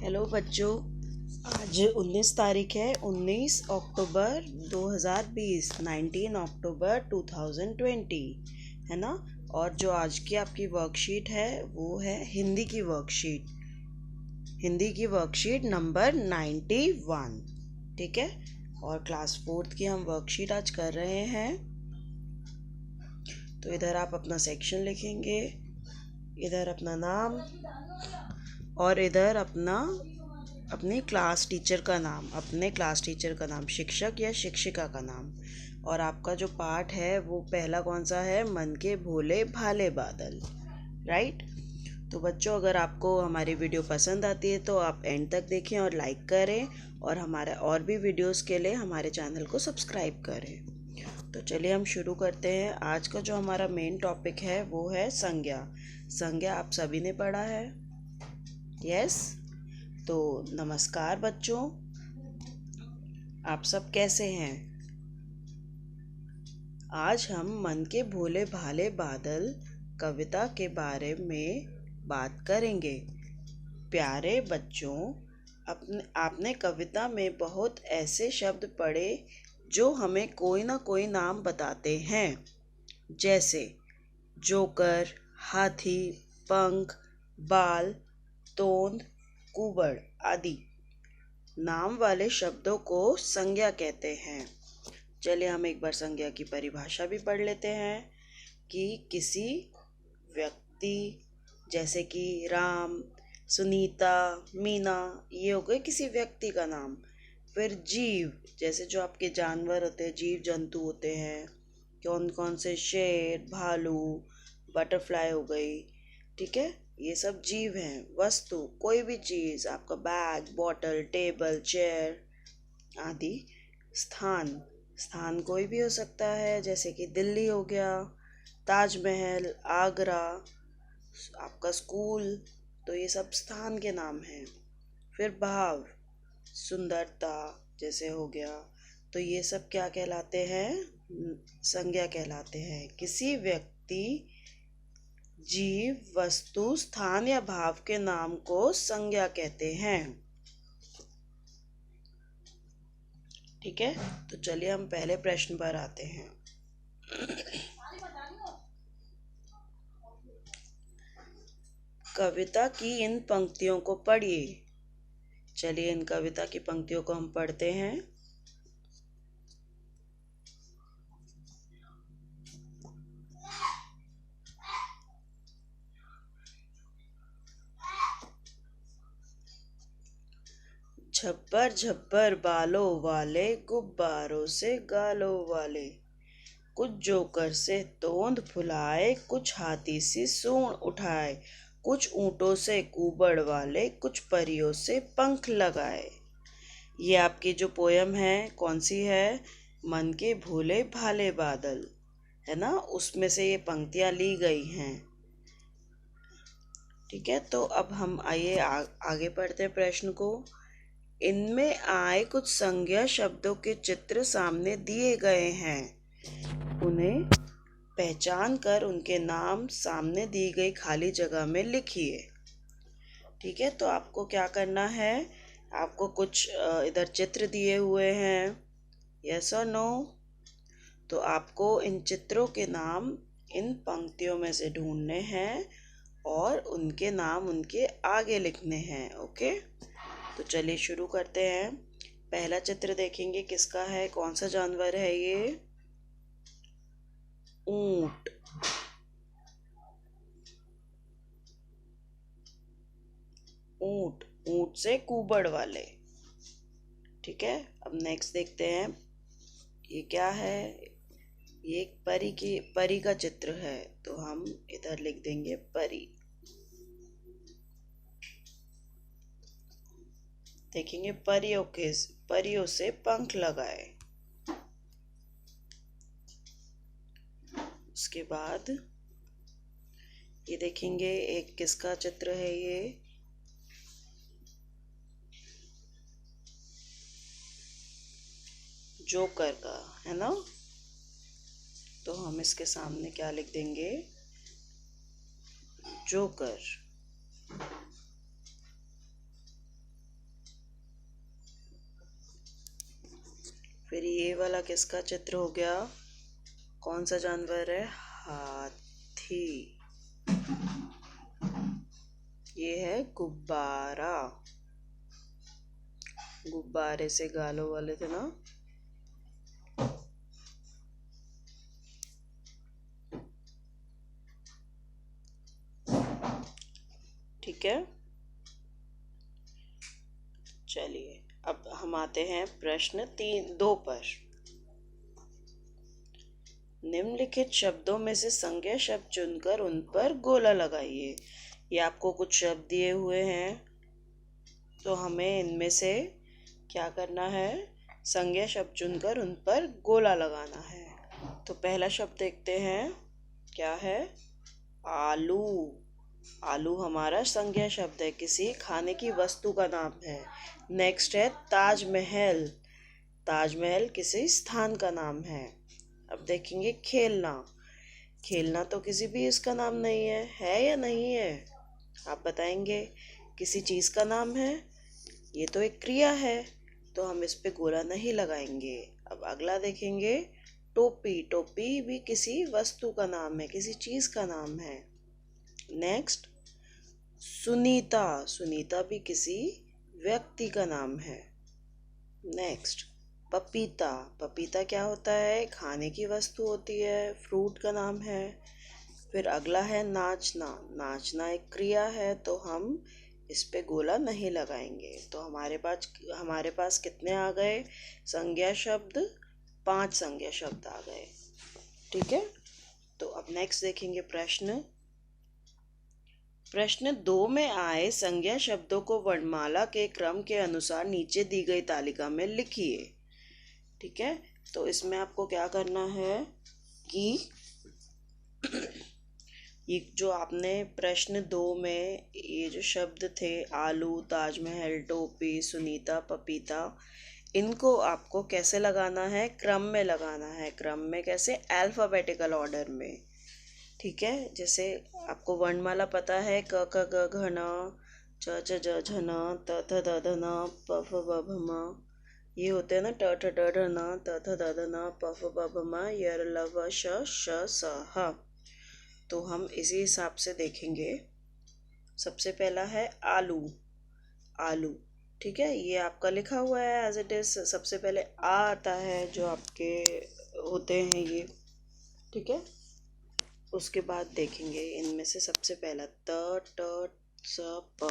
Hello बच्चों। आज 19 तारीख है। 19 अक्टूबर 2020, 19 अक्टूबर 2020 है ना। और जो आज की आपकी वर्कशीट है वो है हिंदी की वर्कशीट नंबर 91। ठीक है। और क्लास 4th की हम वर्कशीट आज कर रहे हैं। तो इधर आप अपना सेक्शन लिखेंगे, इधर अपना नाम और इधर अपने क्लास टीचर का नाम, शिक्षक या शिक्षिका का नाम। और आपका जो पाठ है वो पहला कौन सा है? मन के भोले भाले बादल। राइट। तो बच्चों, अगर आपको हमारी वीडियो पसंद आती है तो आप एंड तक देखें और लाइक करें, और हमारे और भी वीडियोस के लिए हमारे चैनल को सब्सक्राइब करें। तो चलिए हम शुरू करते हैं। आज का जो हमारा मेन टॉपिक है वो है संज्ञा। संज्ञा आप सभी ने पढ़ा है। यस। तो नमस्कार बच्चों, आप सब कैसे हैं? आज हम मन के भोले भाले बादल कविता के बारे में बात करेंगे। प्यारे बच्चों, आपने कविता में बहुत ऐसे शब्द पढ़े जो हमें कोई ना कोई नाम बताते हैं, जैसे जोकर, हाथी, पंख, बाल, तोंद, कुबड़ आदि। नाम वाले शब्दों को संज्ञा कहते हैं। चलिए हम एक बार संज्ञा की परिभाषा भी पढ़ लेते हैं कि किसी व्यक्ति, जैसे कि राम, सुनीता, मीना, ये हो गए किसी व्यक्ति का नाम। फिर जीव, जैसे जो आपके जानवर होते हैं, जीव जंतु होते हैं, कौन कौन से? शेर, भालू, बटरफ्लाई हो गई। ठीक है, ये सब जीव हैं। वस्तु, कोई भी चीज़, आपका बैग, बॉटल, टेबल, चेयर आदि। स्थान कोई भी हो सकता है, जैसे कि दिल्ली हो गया, ताजमहल, आगरा, आपका स्कूल। तो ये सब स्थान के नाम हैं। फिर भाव, सुंदरता जैसे हो गया। तो ये सब क्या कहलाते हैं? संज्ञा कहलाते हैं। किसी व्यक्ति, जीव, वस्तु, स्थान या भाव के नाम को संज्ञा कहते हैं। ठीक है। तो चलिए हम पहले प्रश्न पर आते हैं। कविता की इन पंक्तियों को पढ़िए। चलिए इन कविता की पंक्तियों को हम पढ़ते हैं। झब्बर झब्बर बालों वाले, गुब्बारों से गालों वाले, कुछ जोकर से तोंद फुलाए, कुछ हाथी से सूंड उठाए, कुछ ऊँटों से कुबड़ वाले, कुछ परियों से पंख लगाए। ये आपकी जो पोयम है कौन सी है? मन के भोले भाले बादल, है ना। उसमें से ये पंक्तियाँ ली गई हैं। ठीक है। तो अब हम आइए आगे पढ़ते हैं प्रश्न को। इनमें आए कुछ संज्ञा शब्दों के चित्र सामने दिए गए हैं। उन्हें पहचान कर उनके नाम सामने दी गई खाली जगह में लिखिए। ठीक है। तो आपको क्या करना है? आपको कुछ इधर चित्र दिए हुए हैं, यस और नो। तो आपको इन चित्रों के नाम इन पंक्तियों में से ढूंढने हैं और उनके नाम उनके आगे लिखने हैं। ओके। तो चलिए शुरू करते हैं। पहला चित्र देखेंगे, किसका है? कौन सा जानवर है ये? ऊंट। ऊंट, ऊंट से कुबड़ वाले। ठीक है। अब नेक्स्ट देखते हैं, ये क्या है? ये एक परी का चित्र है, तो हम इधर लिख देंगे परी। देखेंगे परियों से पंख लगाए। उसके बाद ये देखेंगे, एक किसका चित्र है? ये जोकर का, है ना। तो हम इसके सामने क्या लिख देंगे? जोकर। ए वाला किसका चित्र हो गया? कौन सा जानवर है? हाथी। ये है गुब्बारा। गुब्बारे से गालों वाले थे ना। ठीक है, चलिए अब हम आते हैं प्रश्न 2 पर। निम्नलिखित शब्दों में से संज्ञा शब्द चुनकर उन पर गोला लगाइए। ये आपको कुछ शब्द दिए हुए हैं, तो हमें इनमें से क्या करना है? संज्ञा शब्द चुनकर उन पर गोला लगाना है। तो पहला शब्द देखते हैं, क्या है? आलू। आलू हमारा संज्ञा शब्द है, किसी खाने की वस्तु का नाम है। नेक्स्ट है ताजमहल। ताजमहल किसी स्थान का नाम है। अब देखेंगे खेलना। खेलना तो किसी भी इसका नाम नहीं है या नहीं है? आप बताएंगे। किसी चीज़ का नाम है, ये तो एक क्रिया है, तो हम इस पे गोला नहीं लगाएंगे। अब अगला देखेंगे, टोपी। टोपी भी किसी वस्तु का नाम है, किसी चीज़ का नाम है। नेक्स्ट सुनीता। सुनीता भी किसी व्यक्ति का नाम है। नेक्स्ट पपीता। पपीता क्या होता है? खाने की वस्तु होती है, फ्रूट का नाम है। फिर अगला है नाचना। नाचना एक क्रिया है, तो हम इस पे गोला नहीं लगाएंगे। तो हमारे पास कितने आ गए संज्ञा शब्द? 5 संज्ञा शब्द आ गए। ठीक है, तो अब नेक्स्ट देखेंगे प्रश्न 2 में आए संज्ञा शब्दों को वर्णमाला के क्रम के अनुसार नीचे दी गई तालिका में लिखिए। ठीक है, तो इसमें आपको क्या करना है कि ये जो आपने प्रश्न 2 में ये जो शब्द थे, आलू, ताजमहल, टोपी, सुनीता, पपीता, इनको आपको कैसे लगाना है? क्रम में लगाना है। क्रम में कैसे? अल्फाबेटिकल ऑर्डर में। ठीक है, जैसे आपको वर्णमाला पता है, क ख ग घ न, च च ज झ न, त थ द ध न, प फ ब भ म, ये होते हैं ना, ट ठ ड ढ न, त थ द ध न, प फ ब भ म, य र ल व श श स ह। तो हम इसी हिसाब से देखेंगे। सबसे पहला है आलू। आलू, ठीक है, ये आपका लिखा हुआ है एज इट इज। सबसे पहले आ आता है, जो आपके होते हैं ये। ठीक है, उसके बाद देखेंगे इनमें से सबसे पहला त ट स प।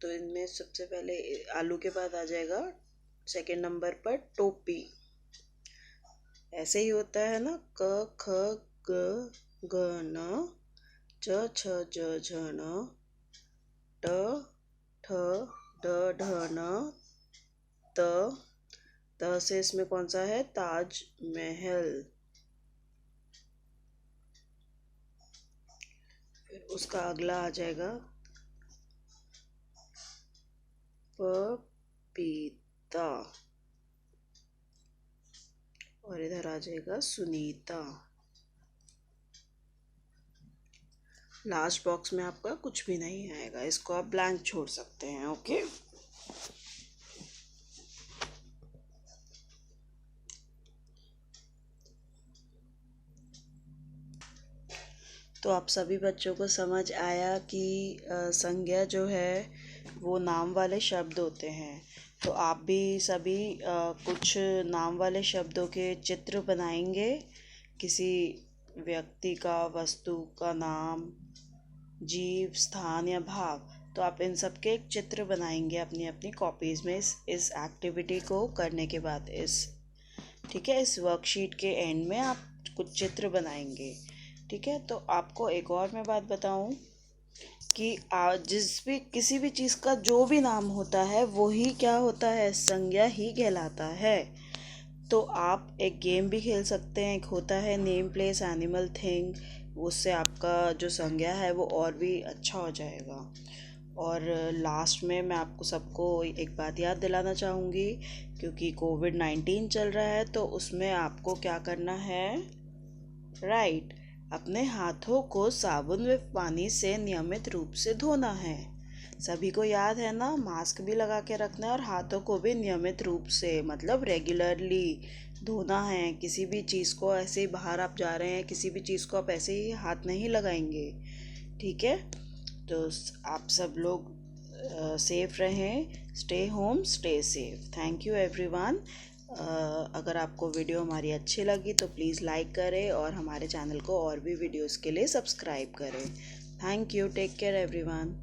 तो इनमें सबसे पहले आलू के बाद आ जाएगा सेकंड नंबर पर टोपी। ऐसे ही होता है ना, क ख ग घ न, च छ ज झ न, ट ठ ड ढ न, त से इसमें कौन सा है? ताजमहल। फिर उसका अगला आ जाएगा पपीता, और इधर आ जाएगा सुनीता। लास्ट बॉक्स में आपका कुछ भी नहीं आएगा, इसको आप ब्लैंक छोड़ सकते हैं। ओके, तो आप सभी बच्चों को समझ आया कि संज्ञा जो है वो नाम वाले शब्द होते हैं। तो आप भी सभी कुछ नाम वाले शब्दों के चित्र बनाएंगे। किसी व्यक्ति का, वस्तु का नाम, जीव, स्थान या भाव। तो आप इन सब के एक चित्र बनाएंगे अपनी अपनी कॉपीज़ में इस एक्टिविटी को करने के बाद। ठीक है, इस वर्कशीट के एंड में आप कुछ चित्र बनाएंगे। ठीक है, तो आपको एक और मैं बात बताऊं कि किसी भी चीज़ का जो भी नाम होता है वो ही क्या होता है? संज्ञा ही कहलाता है। तो आप एक गेम भी खेल सकते हैं, एक होता है नेम प्लेस एनिमल थिंग। उससे आपका जो संज्ञा है वो और भी अच्छा हो जाएगा। और लास्ट में मैं आपको सबको एक बात याद दिलाना चाहूँगी, क्योंकि कोविड-19 चल रहा है, तो उसमें आपको क्या करना है? राइट, अपने हाथों को साबुन व पानी से नियमित रूप से धोना है। सभी को याद है ना, मास्क भी लगा के रखना है और हाथों को भी नियमित रूप से मतलब रेगुलरली धोना है। किसी भी चीज़ को ऐसे ही बाहर आप जा रहे हैं, किसी भी चीज़ को आप ऐसे ही हाथ नहीं लगाएंगे, ठीक है। तो आप सब लोग सेफ रहें, stay home stay safe. Thank you everyone. अगर आपको वीडियो हमारी अच्छी लगी तो प्लीज़ लाइक करें और हमारे चैनल को और भी वीडियोस के लिए सब्सक्राइब करें। Thank you, take care everyone.